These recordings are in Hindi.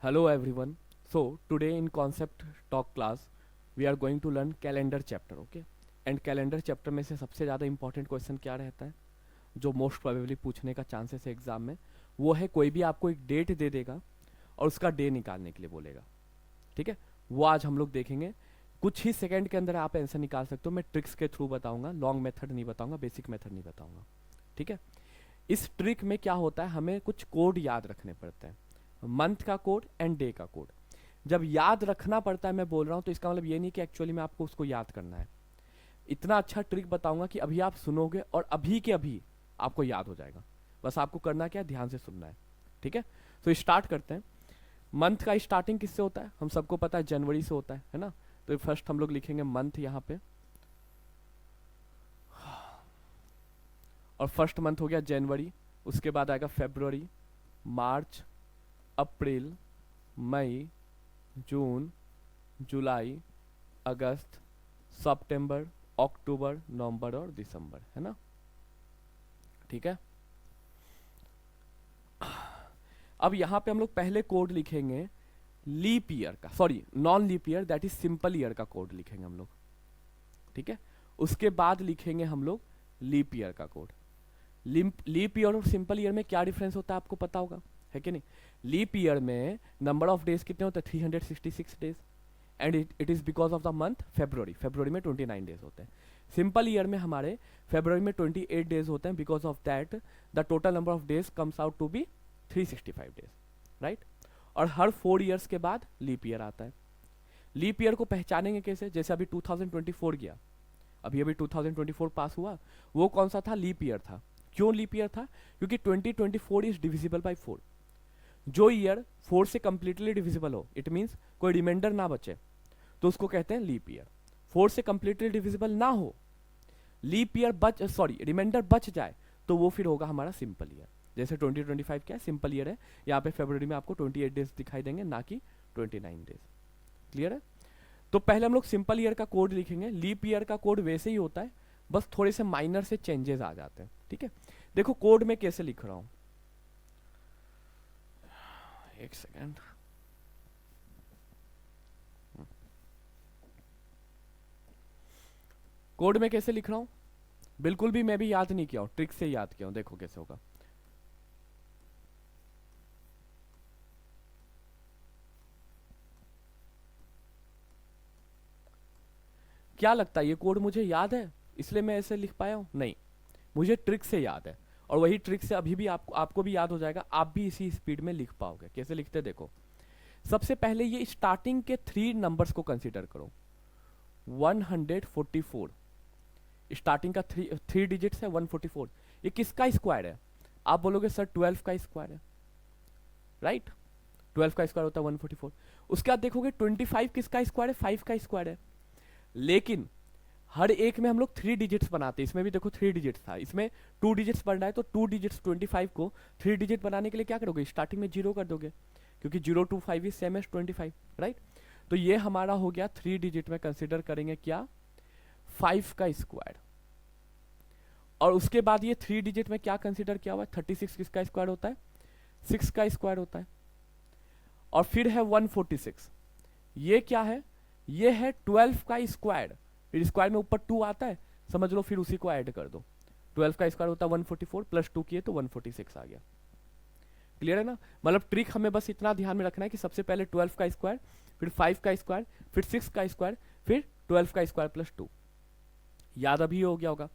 Hello everyone. So today in concept talk class we are going to learn calendar chapter, okay? And calendar chapter में से सबसे ज़्यादा important question क्या रहता है जो मोस्ट प्रोबेबली पूछने का चांसेस है एग्जाम में, वो है कोई भी आपको एक डेट दे देगा और उसका डे निकालने के लिए बोलेगा, ठीक है? वो आज हम लोग देखेंगे। कुछ ही सेकंड के अंदर आप आंसर निकाल सकते हो। मैं ट्रिक्स के थ्रू बताऊंगा, लॉन्ग मेथड नहीं बताऊंगा, बेसिक मेथड नहीं बताऊंगा, ठीक है? इस ट्रिक में क्या होता है, हमें कुछ कोड याद रखने पड़ते हैं, मंथ का कोड एंड डे का कोड। जब याद रखना पड़ता है मैं बोल रहा हूँ तो इसका मतलब ये नहीं कि एक्चुअली में आपको उसको याद करना है। इतना अच्छा ट्रिक बताऊंगा कि अभी आप सुनोगे और अभी के अभी आपको याद हो जाएगा। बस आपको करना क्या है, ध्यान से सुनना है, ठीक है? तो स्टार्ट करते हैं। मंथ का स्टार्टिंग किससे होता है, हम सबको पता है जनवरी से होता है ना? तो फर्स्ट हम लोग लिखेंगे मंथ यहाँ पे, और फर्स्ट मंथ हो गया जनवरी। उसके बाद आएगा फरवरी, मार्च, अप्रैल, मई, जून, जुलाई, अगस्त, सितंबर, अक्टूबर, नवंबर और दिसंबर, है ना? ठीक है। अब यहाँ पे हम लोग पहले कोड लिखेंगे लीप ईयर का, sorry non leap year, that is simple year का कोड लिखेंगे हम लोग, ठीक है? उसके बाद लिखेंगे हम लोग लीप ईयर का कोड। लीप ईयर और सिंपल ईयर में क्या डिफरेंस होता है आपको पता होगा, है कि नहीं? लीप ईयर में नंबर ऑफ डेज कितने होते हैं, 366 days, and it is because of the month February में 29 डेज होते हैं। सिंपल ईयर में हमारे फेब्रुवरी में 28 डेज होते हैं, because of that the total number of days comes out to be 365 days, right? और हर 4 ईयर्स के बाद लीप ईयर आता है। लीप ईयर को पहचानेंगे कैसे? जैसे अभी 2024 गया, अभी 2024 पास हुआ, वो कौन सा था? लीप ईयर था। क्यों लीप ईयर था? क्योंकि 2024 इज डिविजिबल बाई 4। जो ईयर 4 से कंप्लीटली डिविजिबल हो, इट मीन्स कोई रिमाइंडर ना बचे, तो उसको कहते हैं लीप ईयर। 4 से कंप्लीटली डिविजिबल ना हो, लीप ईयर रिमाइंडर बच जाए, तो वो फिर होगा हमारा सिंपल ईयर। जैसे 2025 क्या है, सिंपल ईयर है। यहाँ पे फरवरी में आपको 28 डेज दिखाई देंगे, ना कि 29 डेज। क्लियर है? तो पहले हम लोग सिंपल ईयर का कोड लिखेंगे। लीप ईयर का कोड वैसे ही होता है, बस थोड़े से माइनर से चेंजेस आ जाते हैं, ठीक है? देखो कोड में कैसे लिख रहा हूं, एक सेकेंड। कोड में कैसे लिख रहा हूं, बिल्कुल भी मैं भी याद नहीं किया हूं, ट्रिक से याद किया हूं। देखो कैसे होगा। क्या लगता है ये कोड मुझे याद है इसलिए मैं ऐसे लिख पाया हूं? नहीं, मुझे ट्रिक से याद है, और वही ट्रिक से अभी भी आपको भी याद हो जाएगा, आप भी इसी स्पीड में लिख पाओगे। कैसे लिखते देखो। सबसे पहले ये स्टार्टिंग के 3 नंबर्स को कंसीडर करो। 144, स्टार्टिंग का 3 डिजिट्स है 144। ये किसका स्क्वायर है? आप बोलोगे सर 12 का स्क्वायर है, राइट? 12 का स्क्वायर होता है 144। उसके बाद देखोगे 25 किसका स्क्वायर है? 5 का स्क्वायर है। लेकिन हर एक में हम लोग 3 डिजिट्स बनाते हैं। इसमें भी देखो 3 डिजिट्स था, इसमें 2 डिजिट्स बन रहा है, तो 2 डिजिट्स 25 को 3 डिजिट बनाने के लिए क्या करोगे? स्टार्टिंग में 0 कर दोगे, क्योंकि 0 to 5 is same as 25, right? तो ये हमारा हो गया 3 डिजिट में कंसिडर करेंगे क्या? 5 का स्क्वायर। और उसके बाद ये 3 डिजिट में क्या कंसिडर किया हुआ है? 36 किसका स्क्वायर होता है? 6 का स्क्वायर होता है। और फिर है 146, ये क्या है? ये है 12 का स्क्वायर। फिर स्क्वायर में ऊपर 2 आता है, समझ लो, फिर उसी को ऐड कर दो। 12 का स्क्वायर होता है 144, प्लस 2 किए तो 146 आ गया। क्लियर है ना? मतलब ट्रिक हमें बस इतना ध्यान में रखना है कि सबसे पहले 12 का स्क्वायर, फिर 5 का स्क्वायर, फिर 6 का स्क्वायर, फिर 12 का स्क्वायर प्लस 2। याद अभी हो गया होगा।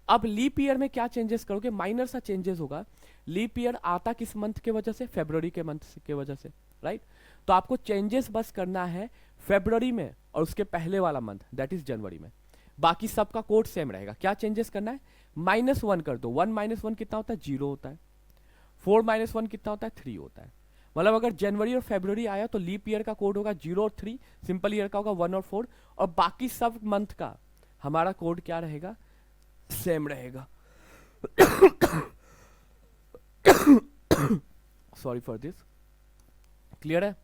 अब लीप ईयर में क्या चेंजेस करोगे? माइनर सा चेंजेस होगा। लीप ईयर आता किस मंथ के वजह से? फेब्रुवरी के मंथ के वजह से, राइट? तो आपको चेंजेस बस करना है फेब्रुवरी में और उसके पहले वाला मंथ, दैट इज जनवरी में। बाकी सबका कोड सेम रहेगा। क्या चेंजेस करना है? -1 कर दो। 1 - 1 कितना होता है? 0 होता है। 4 - 1 कितना होता है? 3 होता है। मतलब अगर जनवरी और फेब्रुवरी आया तो लीप ईयर का कोड होगा 0 और 3, सिंपल ईयर का होगा 1 और 4, और बाकी सब मंथ का हमारा कोड क्या रहेगा? सेम रहेगा। Sorry for this. क्लियर है?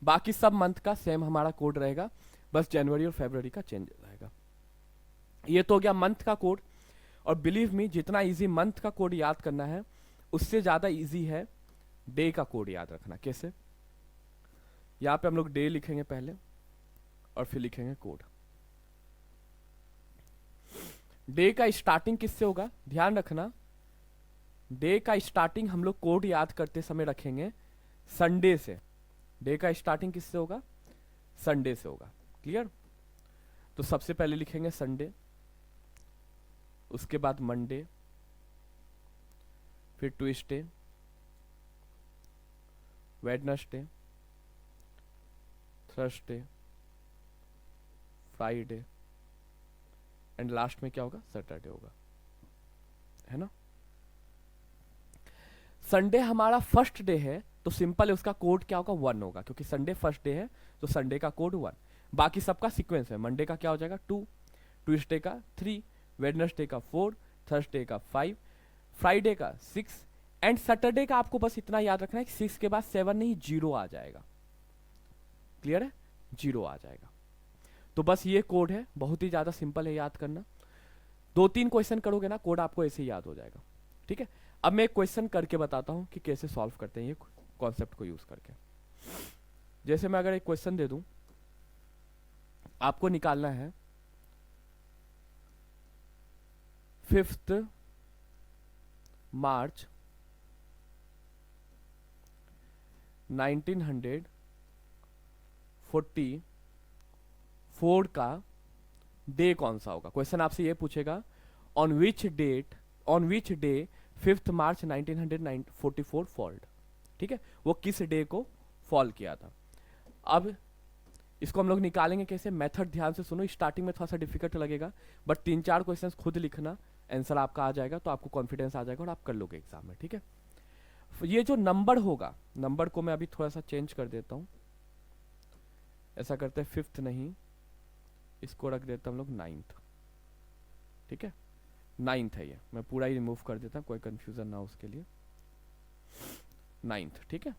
बाकी सब मंथ का सेम हमारा कोड रहेगा, बस जनवरी और फरवरी का चेंज रहेगा। ये तो हो गया मंथ का कोड। और बिलीव मी, जितना इजी मंथ का कोड याद करना है, उससे ज्यादा इजी है डे का कोड याद रखना। कैसे? यहाँ पे हम लोग डे लिखेंगे पहले और फिर लिखेंगे कोड। डे का स्टार्टिंग किससे होगा, ध्यान रखना, डे का स्टार्टिंग हम लोग कोड याद करते समय रखेंगे संडे से। डे का स्टार्टिंग किससे होगा, संडे से होगा। क्लियर? तो सबसे पहले लिखेंगे संडे, उसके बाद मंडे, फिर Tuesday, Wednesday, Thursday, Friday and last में क्या होगा, सैटरडे होगा, है ना। संडे हमारा फर्स्ट डे है तो सिंपल है, उसका कोड क्या होगा, 1 होगा, क्योंकि संडे फर्स्ट डे है तो संडे का कोड 1। बाकी सबका सीक्वेंस है, मंडे का क्या हो जाएगा 2, ट्यूसडे का 3, वेडनेसडे का 4, थर्सडे का 5, फ्राइडे का 6 एंड सैटरडे का आपको बस इतना याद रखना है कि 6 के बाद 7 नहीं 0 आ जाएगा। क्लियर है, 0 आ जाएगा। तो बस ये कोड है, बहुत ही ज्यादा सिंपल है याद करना। 2-3 क्वेश्चन करोगे ना, कोड आपको ऐसे ही याद हो जाएगा। ठीक है, अब मैं एक क्वेश्चन करके बताता हूं कि कैसे सॉल्व करते हैं ये कॉन्सेप्ट को यूज करके। जैसे मैं अगर एक क्वेश्चन दे दूं, आपको निकालना है 5 मार्च 1944 का डे कौन सा होगा। क्वेश्चन आपसे ये पूछेगा on which day 5 March 1944 fold. ठीक है, वो किस डे को फॉल किया था। अब इसको हम लोग निकालेंगे कैसे, मेथड ध्यान से सुनो, स्टार्टिंग में थोड़ा सा डिफिकल्ट लगेगा बट 3-4 क्वेश्चंस खुद लिखना, आंसर आपका आ जाएगा तो आपको कॉन्फिडेंस आ जाएगा और आप कर लोगे एग्जाम में। ठीक है, ये जो नंबर होगा, नंबर को मैं अभी थोड़ा सा चेंज कर देता हूं, ऐसा करते हैं 5th नहीं, इसको रख देता हम लोग 9th। ठीक है, 9th है ये, मैं पूरा ही रिमूव कर देता हूं, कोई कंफ्यूजन ना हो उसके लिए। 9th, ठीक है।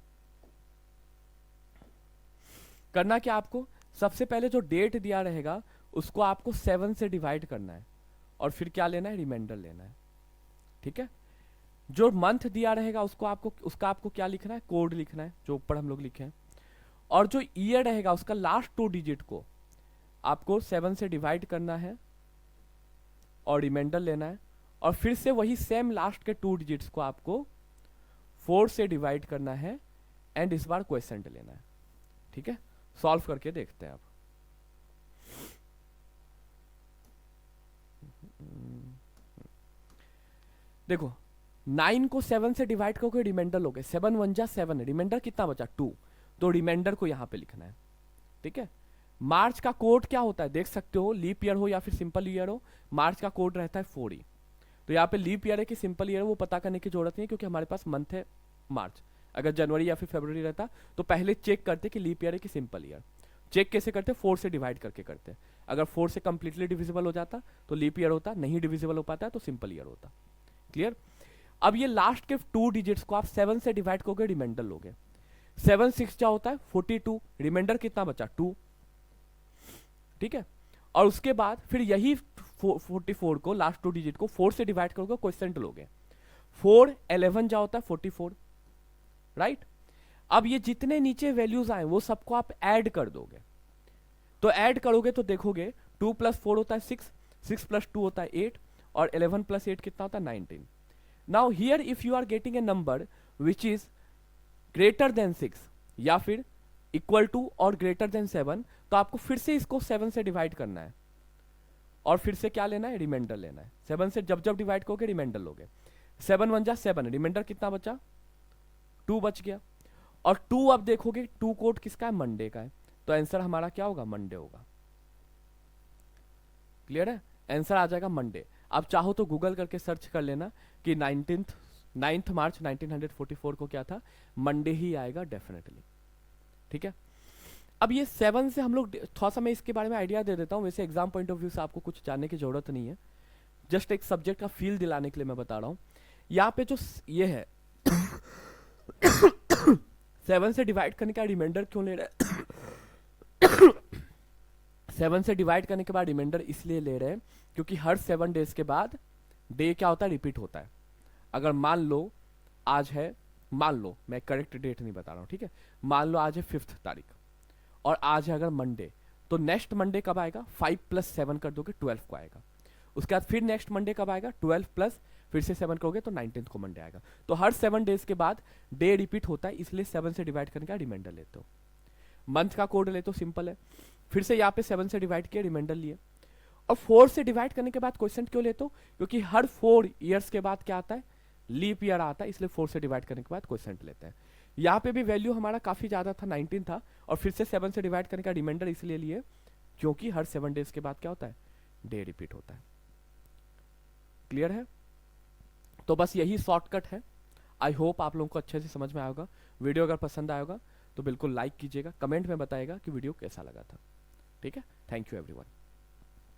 करना क्या आपको, सबसे पहले जो डेट दिया रहेगा उसको आपको 7 से डिवाइड करना है और फिर क्या लेना है, रिमाइंडर लेना है। ठीक है, जो मंथ दिया रहेगा उसका आपको क्या लिखना है, कोड लिखना है, जो ऊपर हम लोग लिखे हैं। और जो ईयर रहेगा उसका लास्ट 2 डिजिट को आपको 7 से डिवाइड करना है और रिमाइंडर लेना है, और फिर से वही सेम लास्ट के 2 डिजिट्स को आपको 4 से डिवाइड करना है एंड इस बार क्वेश्चन लेना है। ठीक है, सॉल्व करके देखते हैं आप। देखो 9 को 7 से डिवाइड करके रिमाइंडर लोगे, 7 1 जा 7, रिमाइंडर कितना बचा 2, तो रिमाइंडर को यहां पे लिखना है। ठीक है, मार्च का कोड क्या होता है देख सकते हो, लीप ईयर हो या फिर सिंपल ईयर हो, मार्च का कोड रहता है 4E। तो यहाँ पे लीप ईयर है कि सिंपल ईयर है वो पता करने की जरूरत नहीं है, क्योंकि हमारे पास मंथ है मार्च। अगर जनवरी या फिर फरवरी रहता तो पहले चेक करते कि लीप ईयर है कि सिंपल ईयर। चेक कैसे करते, 4 से डिवाइड करके करते। अगर 4 से कंप्लीटली डिविजिबल हो जाता तो लीप ईयर होता, नहीं डिविजिबल हो पाता तो सिंपल ईयर होता। क्लियर। अब ये लास्ट के 2 डिजिट्स को आप 7 से डिवाइड करके रिमाइंडर लोगे। 7 6 क्या होता है 42, रिमाइंडर कितना बचा 2। ठीक है, और उसके बाद फिर यही 44 को लास्ट 2 डिजिट को 4 से डिवाइड करोगे, क्वेश्चन लोगे। 4 11 जा होता है 44, राइट। अब ये जितने नीचे वैल्यूज आए वो सबको आप ऐड कर दोगे। तो ऐड करोगे तो देखोगे 2 + 4 होता है 6, 6 + 2 होता है 8, और 11 + 8 कितना होता है 19। Now here if you are getting a number which is greater than 6 या फिर इक्वल टू और ग्रेटर देन 7, तो आपको फिर से इसको 7 से डिवाइड करना है और फिर से क्या लेना है, रिमाइंडर लेना है। 7 से जब जब डिवाइड करोगे रिमाइंडर लोगे। 7 1 जा 7, रिमाइंडर कितना बचा 2 बच गया। और 2 अब देखोगे 2 कोड किसका है, मंडे का है, तो आंसर हमारा क्या होगा, मंडे होगा। क्लियर है, आंसर आ जाएगा मंडे। आप चाहो तो गूगल करके सर्च कर लेना कि 9 मार्च 1944 को क्या था, मंडे ही आएगा डेफिनेटली। ठीक है, अब ये 7 से हम लोग थोड़ा सा मैं इसके बारे में आइडिया दे देता हूँ। वैसे एग्जाम पॉइंट ऑफ व्यू से आपको कुछ जानने की जरूरत नहीं है, जस्ट एक सब्जेक्ट का फील दिलाने के लिए मैं बता रहा हूँ। यहाँ पे जो ये है 7 से डिवाइड करने का रिमाइंडर क्यों ले रहे हैं 7 से डिवाइड करने के बाद रिमाइंडर इसलिए ले रहे हैं क्योंकि हर 7 डेज के बाद डे क्या होता है, रिपीट होता है। अगर मान लो आज है, मान लो मैं करेक्ट डेट नहीं बता रहा हूँ, ठीक है, मान लो आज है 5th तारीख, और आज है अगर मंडे, तो नेक्स्ट मंडे कब आएगा, 5 + 7 कर दोगे 12 को आएगा। उसके बाद फिर नेक्स्ट मंडे कब आएगा, 12 प्लस फिर से 7 करोगे तो 19 को मंडे आएगा। तो हर 7 डेज के बाद डे रिपीट होता है, इसलिए 7 से डिवाइड करने का रिमाइंडर लेते हो। मंथ का कोड ले तो सिंपल है, फिर से यहाँ पे 7 से डिवाइड किया, रिमाइंडर लिए। और 4 से डिवाइड करने के बाद क्वेश्चन क्यों लेते हो, क्योंकि हर 4 ईयर्स के बाद क्या आता है, लीप ईयर आता है, इसलिए 4 से डिवाइड करने के बाद क्वेश्चन लेते हैं। यहाँ पे भी वैल्यू हमारा काफी ज्यादा था, 19 था, और फिर से 7 से डिवाइड करने का रिमाइंडर इसलिए लिए क्योंकि हर 7 डेज के बाद क्या होता है, डे रिपीट होता है। क्लियर है? तो बस यही शॉर्टकट है। आई होप आप लोगों को अच्छे से समझ में आएगा। वीडियो अगर पसंद आएगा तो बिल्कुल लाइक कीजिएगा, कमेंट में बताइएगा कि वीडियो कैसा लगा था। ठीक है, थैंक यू एवरीवन।